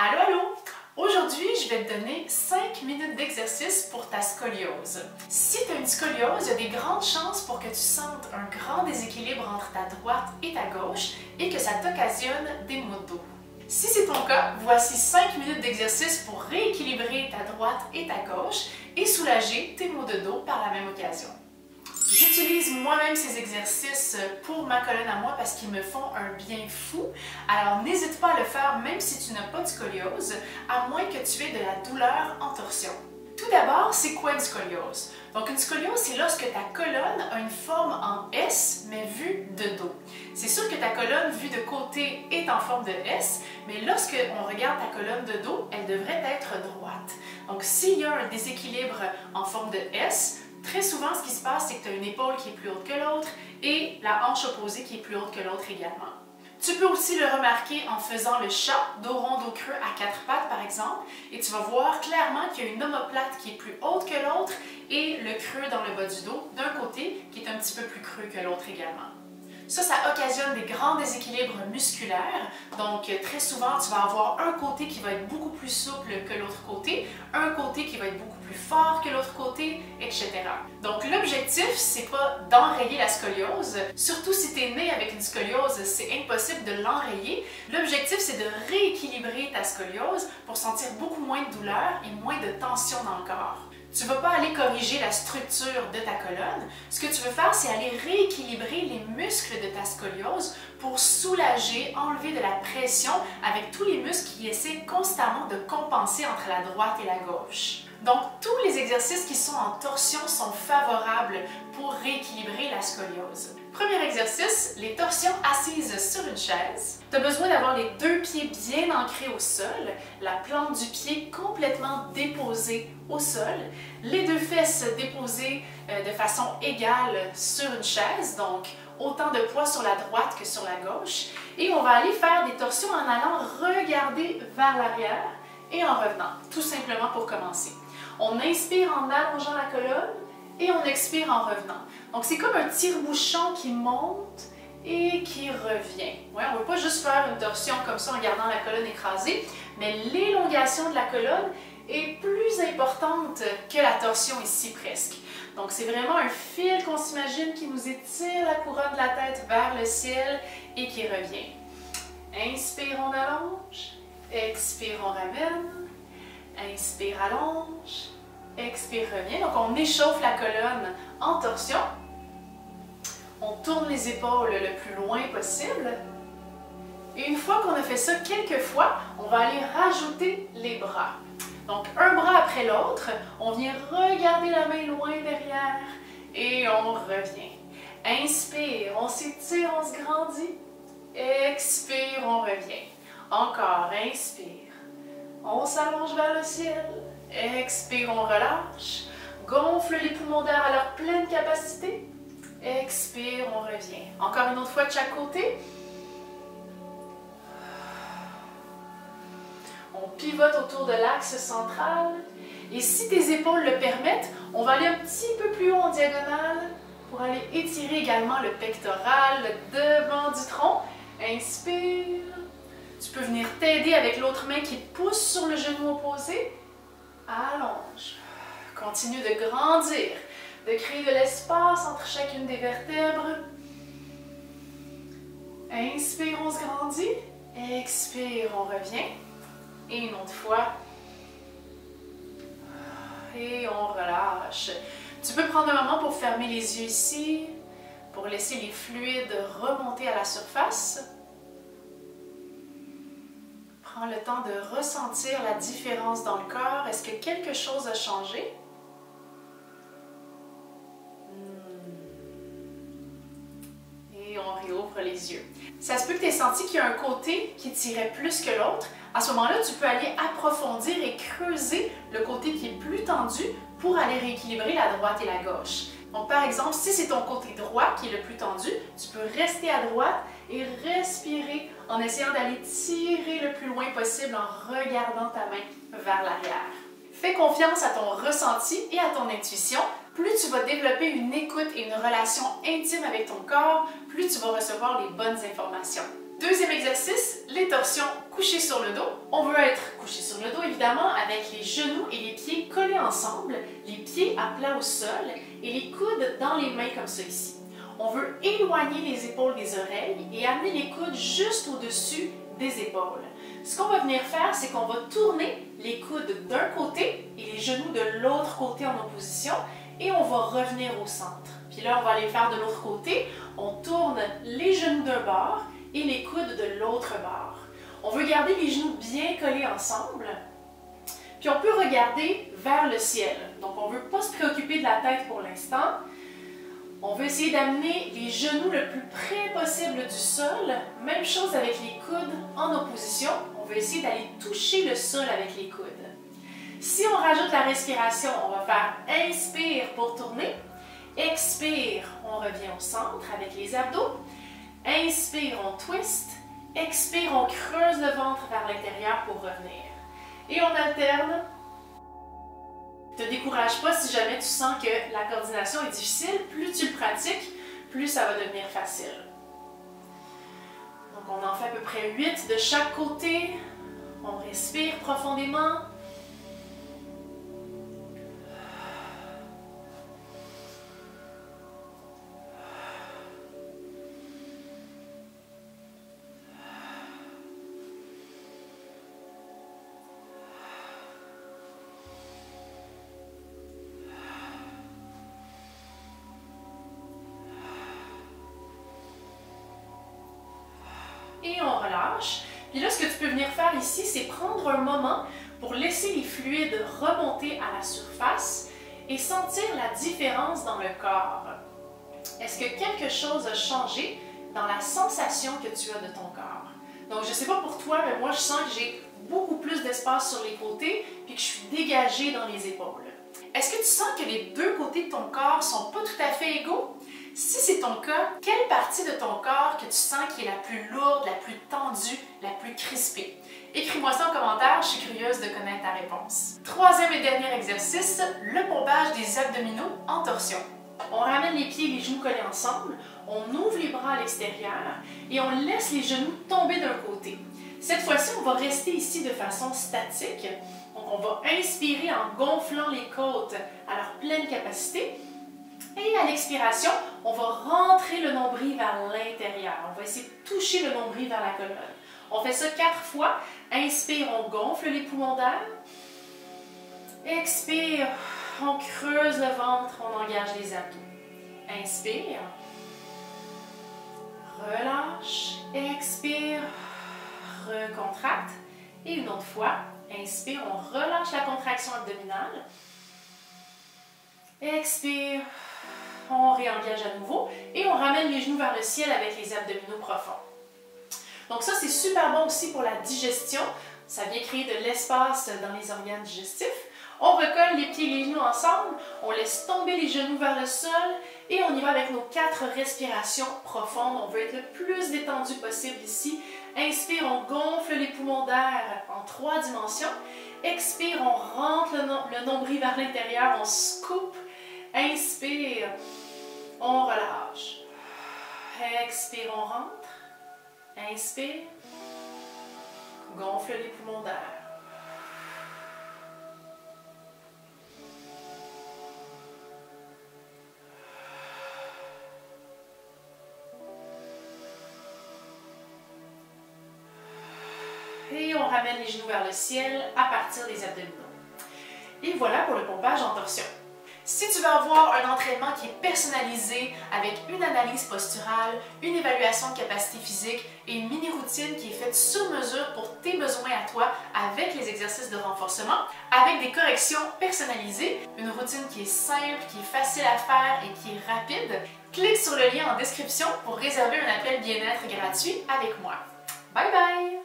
Allô, allô! Aujourd'hui, je vais te donner 5 minutes d'exercice pour ta scoliose. Si tu as une scoliose, il y a des grandes chances pour que tu sentes un grand déséquilibre entre ta droite et ta gauche et que ça t'occasionne des maux de dos. Si c'est ton cas, voici 5 minutes d'exercice pour rééquilibrer ta droite et ta gauche et soulager tes maux de dos par la même occasion. J'utilise moi-même ces exercices pour ma colonne à moi parce qu'ils me font un bien fou. Alors n'hésite pas à le faire même si tu n'as pas de scoliose, à moins que tu aies de la douleur en torsion. Tout d'abord, c'est quoi une scoliose? Donc une scoliose, c'est lorsque ta colonne a une forme en S, mais vue de dos. C'est sûr que ta colonne vue de côté est en forme de S, mais lorsque on regarde ta colonne de dos, elle devrait être droite. Donc s'il y a un déséquilibre en forme de S, très souvent, ce qui se passe, c'est que tu as une épaule qui est plus haute que l'autre et la hanche opposée qui est plus haute que l'autre également. Tu peux aussi le remarquer en faisant le chat, dos rond, dos creux à 4 pattes par exemple, et tu vas voir clairement qu'il y a une omoplate qui est plus haute que l'autre et le creux dans le bas du dos d'un côté qui est un petit peu plus creux que l'autre également. Ça occasionne des grands déséquilibres musculaires. Donc, très souvent, tu vas avoir un côté qui va être beaucoup plus souple que l'autre côté, un côté qui va être beaucoup plus fort que l'autre côté, etc. Donc, l'objectif, c'est pas d'enrayer la scoliose. Surtout si tu es né avec une scoliose, c'est impossible de l'enrayer. L'objectif, c'est de rééquilibrer ta scoliose pour sentir beaucoup moins de douleur et moins de tension dans le corps. Tu ne vas pas aller corriger la structure de ta colonne. Ce que tu veux faire, c'est aller rééquilibrer les muscles de ta scoliose pour soulager, enlever de la pression avec tous les muscles qui essaient constamment de compenser entre la droite et la gauche. Donc, tous les exercices qui sont en torsion sont favorables pour rééquilibrer la scoliose. Premier exercice, les torsions assises sur une chaise. Tu as besoin d'avoir les deux pieds bien ancrés au sol, la plante du pied complètement déposée au sol, les deux fesses déposées de façon égale sur une chaise, donc autant de poids sur la droite que sur la gauche. Et on va aller faire des torsions en allant regarder vers l'arrière et en revenant, tout simplement pour commencer. On inspire en allongeant la colonne et on expire en revenant. Donc c'est comme un tire-bouchon qui monte et qui revient. Ouais, on ne veut pas juste faire une torsion comme ça en gardant la colonne écrasée, mais l'élongation de la colonne est plus importante que la torsion ici presque. Donc c'est vraiment un fil qu'on s'imagine qui nous étire la couronne de la tête vers le ciel et qui revient. Inspire, on allonge. Expire, on ramène. Inspire, allonge. Expire, revient. Donc on échauffe la colonne en torsion. On tourne les épaules le plus loin possible. Et une fois qu'on a fait ça quelques fois, on va aller rajouter les bras. Donc un bras après l'autre, on vient regarder la main loin derrière et on revient. Inspire, on s'étire, on se grandit. Expire, on revient. Encore, inspire. On s'allonge vers le ciel. Expire, on relâche. Gonfle les poumons d'air à leur pleine capacité. Expire, on revient. Encore une autre fois de chaque côté. On pivote autour de l'axe central. Et si tes épaules le permettent, on va aller un petit peu plus haut en diagonale pour aller étirer également le pectoral, le devant du tronc. Inspire. Tu peux venir t'aider avec l'autre main qui pousse sur le genou opposé. Allonge. Continue de grandir, de créer de l'espace entre chacune des vertèbres. Inspire, on se grandit. Expire, on revient. Et une autre fois. Et on relâche. Tu peux prendre un moment pour fermer les yeux ici, pour laisser les fluides remonter à la surface. Prends le temps de ressentir la différence dans le corps. Est-ce que quelque chose a changé? Et on réouvre les yeux. Ça se peut que tu aies senti qu'il y a un côté qui tirait plus que l'autre. À ce moment-là, tu peux aller approfondir et creuser le côté qui est plus tendu pour aller rééquilibrer la droite et la gauche. Donc, par exemple, si c'est ton côté droit qui est le plus tendu, tu peux rester à droite et respirer en essayant d'aller tirer le plus loin possible en regardant ta main vers l'arrière. Fais confiance à ton ressenti et à ton intuition. Plus tu vas développer une écoute et une relation intime avec ton corps, plus tu vas recevoir les bonnes informations. Deuxième exercice, les torsions couchées sur le dos. On veut être genoux et les pieds collés ensemble, les pieds à plat au sol et les coudes dans les mains comme ça ici. On veut éloigner les épaules des oreilles et amener les coudes juste au-dessus des épaules. Ce qu'on va venir faire, c'est qu'on va tourner les coudes d'un côté et les genoux de l'autre côté en opposition et on va revenir au centre. Puis là, on va aller le faire de l'autre côté. On tourne les genoux d'un bord et les coudes de l'autre bord. On veut garder les genoux bien collés ensemble. Puis on peut regarder vers le ciel. Donc on ne veut pas se préoccuper de la tête pour l'instant. On veut essayer d'amener les genoux le plus près possible du sol. Même chose avec les coudes en opposition. On veut essayer d'aller toucher le sol avec les coudes. Si on rajoute la respiration, on va faire inspire pour tourner. Expire, on revient au centre avec les abdos. Inspire, on twist. Expire, on creuse le ventre vers l'intérieur pour revenir. Et on alterne. Ne te décourage pas si jamais tu sens que la coordination est difficile. Plus tu le pratiques, plus ça va devenir facile. Donc on en fait à peu près 8 de chaque côté. On respire profondément. Et on relâche. Puis là, ce que tu peux venir faire ici, c'est prendre un moment pour laisser les fluides remonter à la surface et sentir la différence dans le corps. Est-ce que quelque chose a changé dans la sensation que tu as de ton corps? Donc, je ne sais pas pour toi, mais moi, je sens que j'ai beaucoup plus d'espace sur les côtés puis que je suis dégagée dans les épaules. Est-ce que tu sens que les deux côtés de ton corps ne sont pas tout à fait égaux? Si c'est ton cas, quelle partie de ton corps que tu sens qui est la plus lourde, la plus tendue, la plus crispée? Écris-moi ça en commentaire, je suis curieuse de connaître ta réponse. Troisième et dernier exercice, le pompage des abdominaux en torsion. On ramène les pieds et les genoux collés ensemble, on ouvre les bras à l'extérieur et on laisse les genoux tomber d'un côté. Cette fois-ci, on va rester ici de façon statique. Donc, on va inspirer en gonflant les côtes à leur pleine capacité. Et à l'expiration, on va rentrer le nombril vers l'intérieur. On va essayer de toucher le nombril vers la colonne. On fait ça 4 fois. Inspire, on gonfle les poumons d'air. Expire, on creuse le ventre, on engage les abdos. Inspire. Relâche. Expire. Recontracte. Et une autre fois. Inspire, on relâche la contraction abdominale. Expire. On réengage à nouveau et on ramène les genoux vers le ciel avec les abdominaux profonds. Donc ça, c'est super bon aussi pour la digestion. Ça vient créer de l'espace dans les organes digestifs. On recolle les pieds et les genoux ensemble, on laisse tomber les genoux vers le sol et on y va avec nos 4 respirations profondes. On veut être le plus détendu possible ici. Inspire, on gonfle les poumons d'air en 3 dimensions. Expire, on rentre le nombril vers l'intérieur, on scoop. Inspire, on relâche. Expire, on rentre. Inspire, gonfle les poumons d'air. Et on ramène les genoux vers le ciel à partir des abdominaux. Et voilà pour le pompage en torsion. Si tu veux avoir un entraînement qui est personnalisé avec une analyse posturale, une évaluation de capacité physique et une mini-routine qui est faite sur mesure pour tes besoins à toi avec les exercices de renforcement, avec des corrections personnalisées, une routine qui est simple, qui est facile à faire et qui est rapide, clique sur le lien en description pour réserver un appel bien-être gratuit avec moi. Bye bye!